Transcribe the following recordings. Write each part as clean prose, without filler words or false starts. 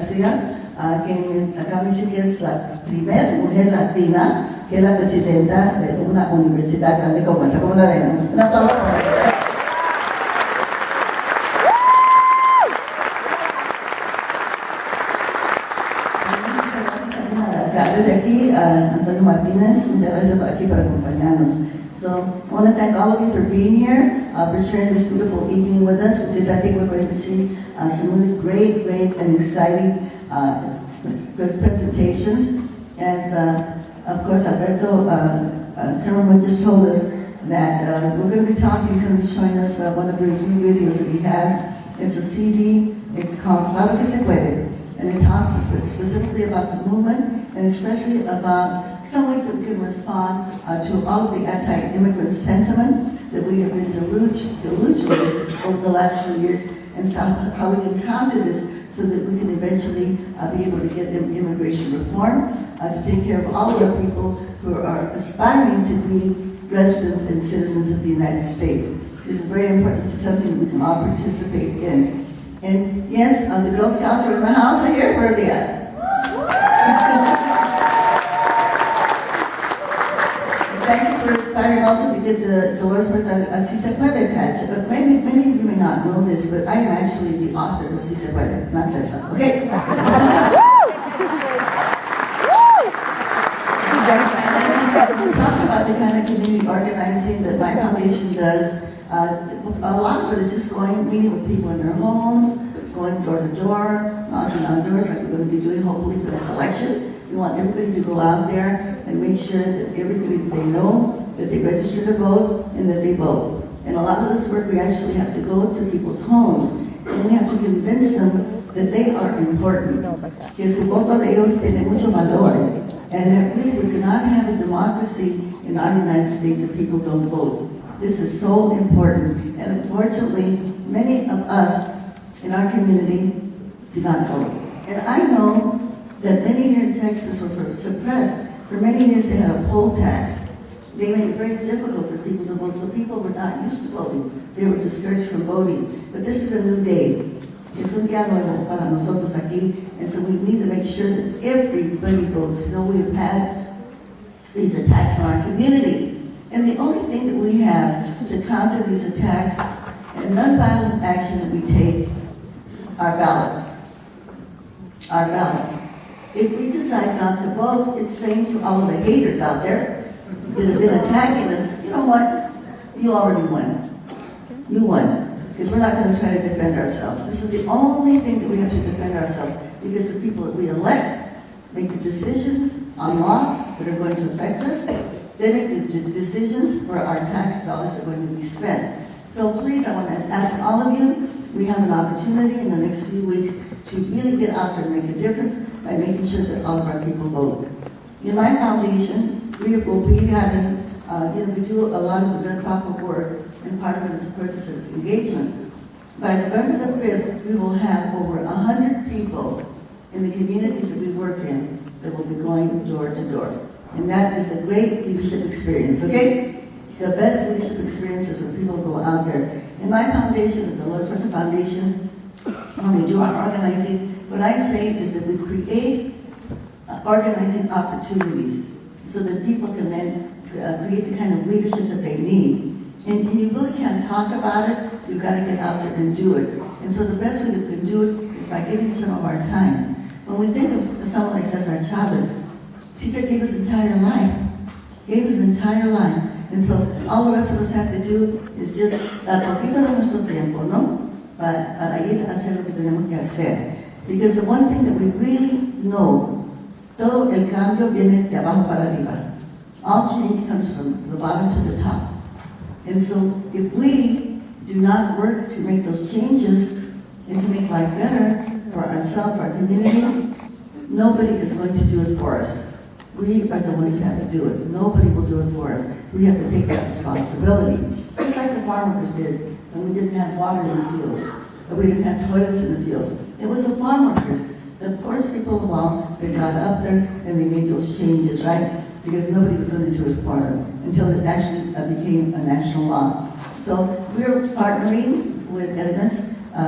García, que acá me dice que es la primera mujer latina que es la presidenta de una universidad grande como esta. ¿Cómo la ven? Un aplauso para ella. Desde aquí, Antonio Martínez, muchas gracias por aquí para acompañarnos. So I want to thank all of you for being here, for sharing this beautiful evening with us, because I think we're going to see some really great and exciting presentations. As of course Alberto Kerman just told us that we're going to be talking, he's going to be showing us one of his new videos that he has. It's a CD, it's called Claro que se puede. And it talks specifically about the movement, and especially about some way that we can respond to all of the anti-immigrant sentiment that we have been deluged with over the last few years, and how we can counter this so that we can eventually be able to get immigration reform to take care of all of our people who are aspiring to be residents and citizens of the United States. This is very important. This is something that we can all participate in. And yes, the Girl Scouts are in the house. I hear where are they at? Thank you for inspiring also to get the Dolores Huerta Si Se Puede patch. But many of you may not know this, but I am actually the author of Si Se Puede, not Cesar. Okay? We talk about the kind of community organizing that my foundation does. A lot of it is just meeting with people in their homes, going door to door, knocking on doors like we're going to be doing hopefully for this election. We want everybody to go out there and make sure that everybody that they know, that they register to vote and that they vote. And a lot of this work we actually have to go to people's homes and we have to convince them that they are important. Que su voto de ellos tiene mucho valor. And that really we cannot have a democracy in our United States if people don't vote. This is so important, and unfortunately, many of us in our community do not vote. And I know that many here in Texas were suppressed. For many years they had a poll tax. They made it very difficult for people to vote, so people were not used to voting. They were discouraged from voting. But this is a new day. Es un día nuevo para nosotros aquí, and so we need to make sure that everybody votes. You know, we have had these attacks on our community. And the only thing that we have to counter these attacks and nonviolent action that we take, our ballot. Our ballot. If we decide not to vote, it's saying to all of the haters out there that have been attacking us, you know what? You already won. You won. Because we're not going to try to defend ourselves. This is the only thing that we have to defend ourselves, because the people that we elect make the decisions on laws that are going to affect us. They make the decisions where our tax dollars are going to be spent. So please, I want to ask all of you, we have an opportunity in the next few weeks to really get out there and make a difference by making sure that all of our people vote. In my foundation, we will be having, we do a lot of the nonprofit work, and part of it is, of course, civic engagement. By November the 5th, we will have over 100 people in the communities that we work in that will be going door to door. And that is a great leadership experience, okay? The best leadership experience is when people go out there. In my foundation, the Dolores Huerta Foundation, when we do our organizing, what I say is that we create organizing opportunities so that people can then create the kind of leadership that they need. And you really can't talk about it, you've got to get out there and do it. And so the best way that we can do it is by giving some of our time. When we think of someone like Cesar Chavez, Cesar gave his entire life. Gave his entire life. And so all the rest of us have to do is just dar poquito de nuestro tiempo, ¿no? Para ir a hacer lo que tenemos que hacer. Because the one thing that we really know, todo el cambio viene de abajo para arriba. All change comes from the bottom to the top. And so if we do not work to make those changes and to make life better for ourselves, for our community, nobody is going to do it for us. We are the ones who have to do it. Nobody will do it for us. We have to take that responsibility. Just like the farm workers did when we didn't have water in the fields, or we didn't have toilets in the fields. It was the farm workers, the poorest people of all, that got up there and they made those changes, right? Because nobody was going to do it for them until it actually became a national law. So we're partnering with Edna's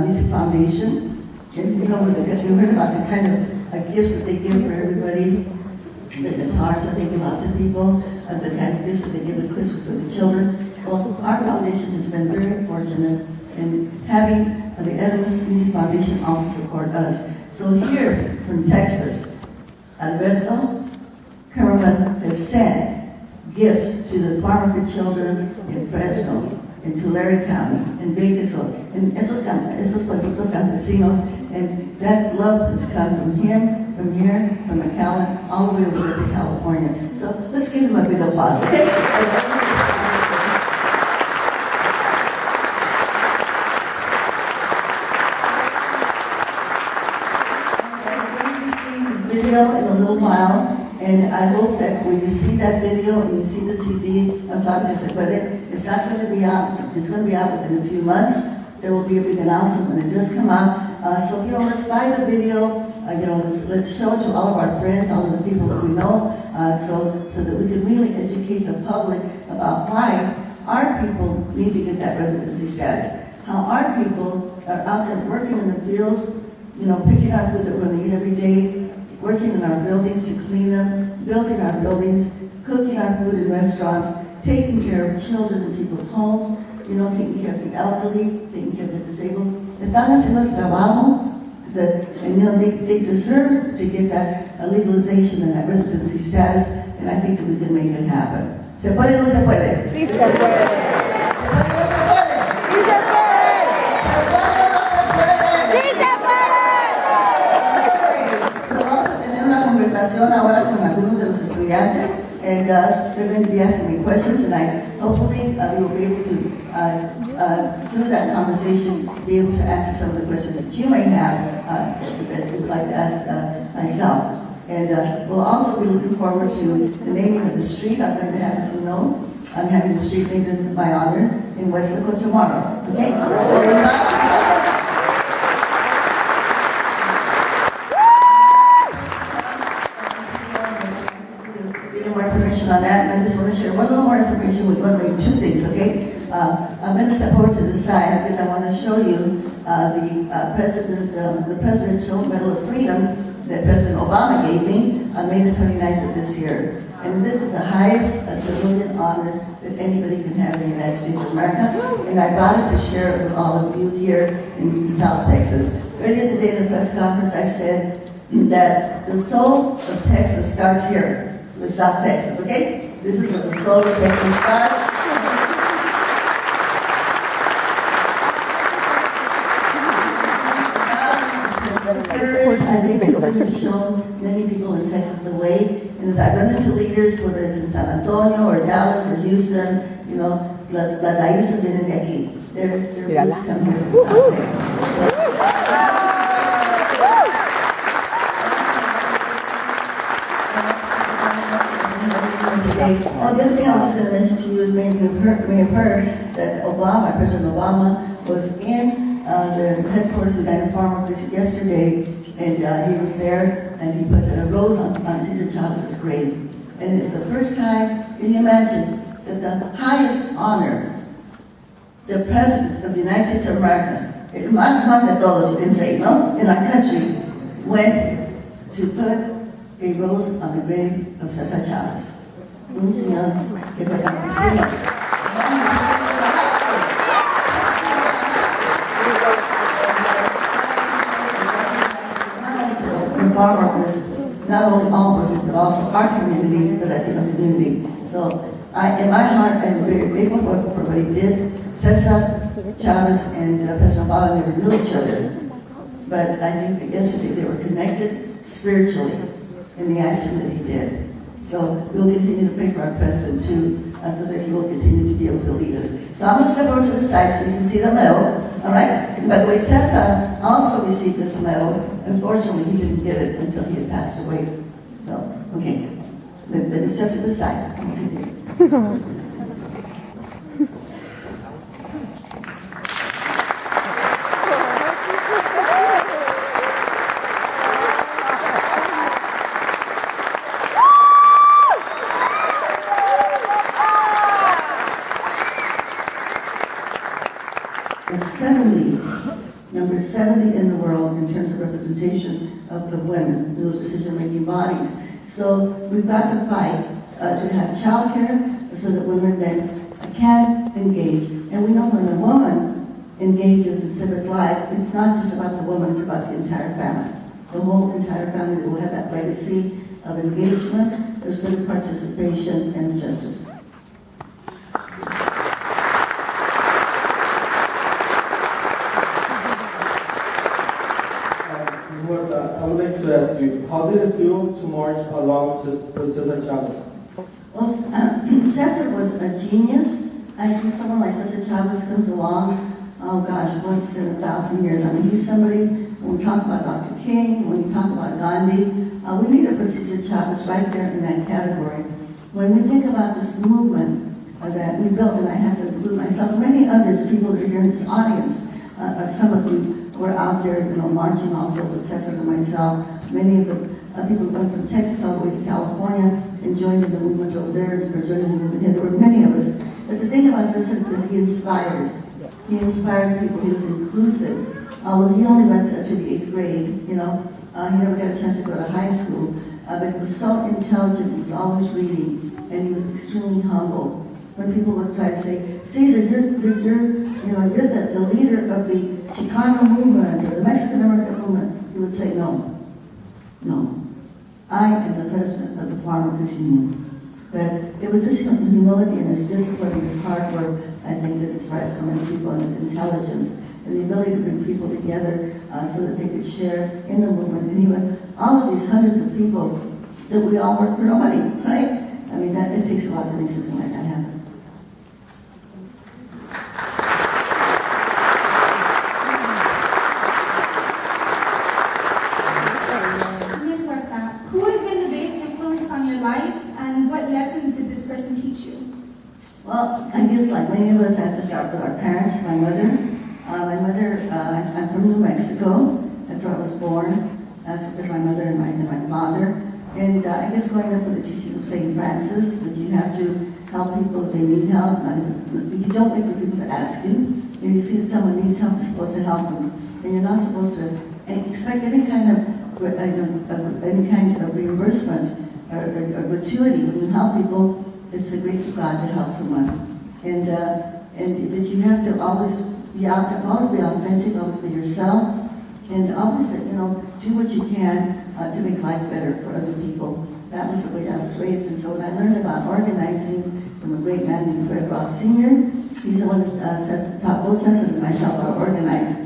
Music Foundation, And you know, you heard about the kind of gifts that they give for everybody, the guitars that they give out to people, the kind of gifts that they give at Christmas for the children. Well, our foundation has been very fortunate in having the Edmonds Music Foundation also support us. So here from Texas, Alberto Kerman has sent gifts to the farmer children in Fresno, in Tulare County, in Bakersfield, and esos pueblitos campesinos, and that love has come from him, from here, from McAllen, all the way over there to California. So let's give him a big applause, okay? Video in a little while, and I hope that when you see that video and you see the CD of Claudia Se Puede, it's not going to be out, it's going to be out within a few months. There will be a big announcement when it does come out. So, you know, let's buy the video, you know, let's show it to all of our friends, all of the people that we know, so that we can really educate the public about why our people need to get that residency status. How our people are out there working in the fields, you know, picking our food that we're going to eat every day, working in our buildings to clean them, building our buildings, cooking our food in restaurants, taking care of children in people's homes, you know, taking care of the elderly, taking care of the disabled. Están haciendo el trabajo that, and you know, they deserve to get that legalization and that residency status, and I think that we can make it happen. ¿Se puede o no se puede? Sí se puede. ¿Se puede o no se puede? Sí se puede. ¿Se puede o no se puede? Sí se puede. So, vamos a tener una conversación ahora con algunos de los estudiantes, and they're going to be asking me questions, and hopefully we will be able to, through that conversation, be able to answer some of the questions that you may have that you would like to ask myself. And we'll also be looking forward to the naming of the street. I'm going to have, as you know, I'm having the street named in my honor in Westlaco tomorrow. Okay? So more information on that, and I just want to share one little more information with one way, two things, okay? I'm going to step over to the side because I want to show you the Presidential Medal of Freedom that President Obama gave me on May the 29th of this year. And this is the highest civilian honor that anybody can have in the United States of America, and I brought it to share it with all of you here in South Texas. Earlier today in a press conference, I said that the soul of Texas starts here. With South Texas, okay? This is where the soul of Texas starts. Courage, I think that we have shown many people in Texas the way. And as I run into leaders, whether it's in San Antonio or Dallas or Houston, you know, las raíces vienen de aquí. Their roots come here from South Texas. Oh, the other thing I was just going to mention to you is maybe you may have heard that President Obama, was in the headquarters of the farm workers yesterday, and he was there, and he put a rose on Cesar Chavez's grave. And it's the first time, can you imagine, that the highest honor, the President of the United States of America, más de todos, you can say, no, in our country, went to put a rose on the grave of Cesar Chavez. Un señor que fue campesino. The farm workers, not only all workers, but also our community, the Latino community. So, in my heart, I'm very grateful for what he did. Cesar Chavez and President Obama never knew each other, but I think that yesterday they were connected spiritually in the action that he did. So we'll continue to pray for our president too, so that he will continue to be able to lead us. So I'm going to step over to the side so you can see the medal. All right? By the way, Cesar also received this medal. Unfortunately, he didn't get it until he had passed away. So, okay. Let me step to the side. We're number 70 in the world in terms of representation of women in those decision-making bodies. So we've got to fight to have childcare so that women then can engage. And we know when a woman engages in civic life, it's not just about the woman, it's about the entire family. The whole entire family will have that legacy of engagement, of civic participation, and justice. Ms. Huerta, I would like to ask you, how did it feel to march along with Cesar Chavez? Well, Cesar was a genius. I think someone like Cesar Chavez comes along, oh gosh, once in 1,000 years. I mean, he's somebody, when we talk about Dr. King, when we talk about Gandhi, we need to put Cesar Chavez right there in that category. When we think about this movement that we built, and I have to include myself, and many others, people that are here in this audience, some of you were out there, marching also with Cesar and myself. Many of the people who went from Texas all the way to California and joined in the movement over there, or joined in the movement here. There were many of us. But the thing about Cesar is he inspired. He inspired people. He was inclusive. Although he only went to the 8th grade, he never got a chance to go to high school. But he was so intelligent. He was always reading, and he was extremely humble. When people would try to say, Cesar, you're the leader of the Chicano movement or the Mexican American movement, he would say, no. I am the president of the Farm Workers Union. But it was this humility and his discipline and his hard work, I think, that inspired so many people, and his intelligence and the ability to bring people together so that they could share in the movement. And even all of these hundreds of people that we all work for nobody, right? I mean, it takes a lot to make something like that happen. Ms. Huerta, who has been the biggest influence on your life, and what lessons did this person teach you? Well, I guess like many of us have to start with our parents. My mother, I'm from New Mexico. That's where I was born. That's my mother and my father. And I guess growing up with the teaching of St. Francis, that you have to help people if they need help. You don't wait for people to ask you. If you see that someone needs help, you're supposed to help them. And you're not supposed to expect any kind of reimbursement or gratuity. When you help people, it's the grace of God to help someone. And that you have to always be authentic, always be yourself, and always, do what you can to make life better for other people. That was the way I was raised. And so when I learned about organizing from a great man named Fred Roth Sr., he's the one that taught both Cesar and myself how to organize.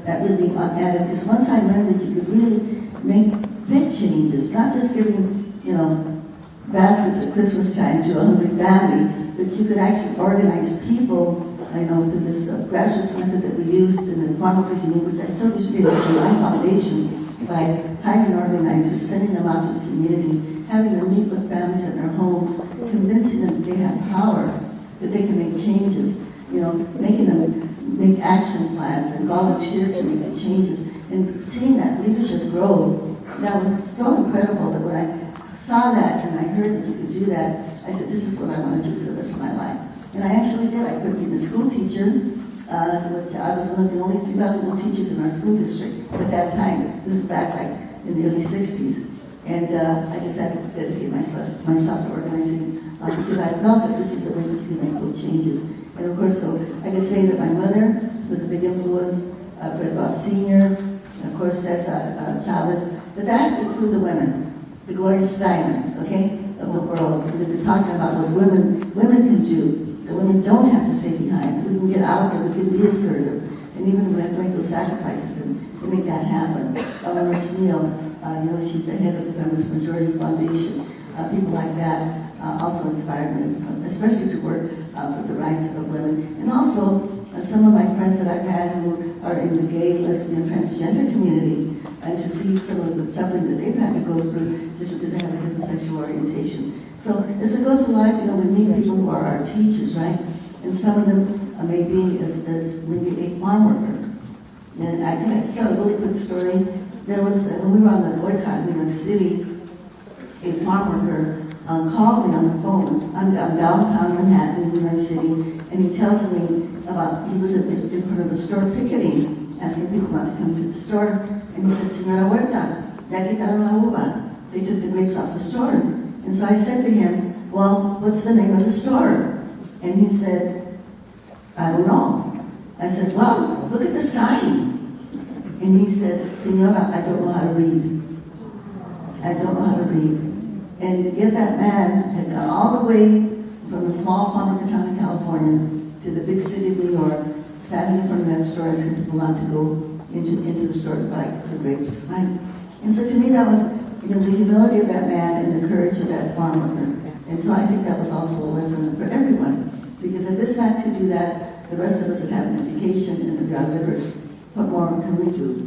That really added, because once I learned that you could really make big changes, not just giving, baskets at Christmas time to a hungry family, that you could actually organize people, through this grassroots method that we used in the Farm Workers Union, which I still used to do in my foundation, by hiring organizers, sending them out to the community, having them meet with families in their homes, convincing them that they have power, that they can make changes, making them make action plans and volunteer to make the changes, and seeing that leadership grow. That was so incredible that when I saw that and I heard that you could do that, I said, this is what I want to do for the rest of my life. And I actually did. I could be the school teacher. I was one of the only 3 bilingual teachers in our school district at that time. This is back in the early 60s. And I decided to dedicate myself to organizing because I felt that this is the way that you can make good changes. And of course, so I could say that my mother was a big influence, Fred Roth Sr., and of course Cesar Chavez, but that includes the women, the Gloria Steiners, of the world. Because we're talking about what women can do. The women don't have to stay behind. We can get out there, we can be assertive, and even we have to make those sacrifices to make that happen. Eleanor Sneal, she's the head of the Feminist Majority Foundation. People like that also inspired me, especially to work for the rights of women. And also, some of my friends that I've had who are in the gay, lesbian, transgender community, and to see some of the suffering that they've had to go through just because they have a different sexual orientation. So as we go through life, we meet people who are our teachers, right? And some of them may be as maybe a farm worker. And I can tell a really quick story. There was, when we were on the boycott in New York City, a farm worker called me on the phone. I'm downtown Manhattan, New York City, and he tells me about, he was in front of a store picketing, asking people not to come to the store. And he said, Señora Huerta, ya quitaron la uva. They took the grapes off the store. And so I said to him, well, what's the name of the store? And he said, I don't know. I said, well, look at the sign. And he said, Señora, I don't know how to read. I don't know how to read. And yet that man had gone all the way from the small farmer town in California to the big city of New York, standing in front of that store asking people not to go into the store to buy the grapes, right? And so to me that was, the humility of that man and the courage of that farm worker. And so I think that was also a lesson for everyone. Because if this man could do that, the rest of us that have an education and that are literate, what more can we do?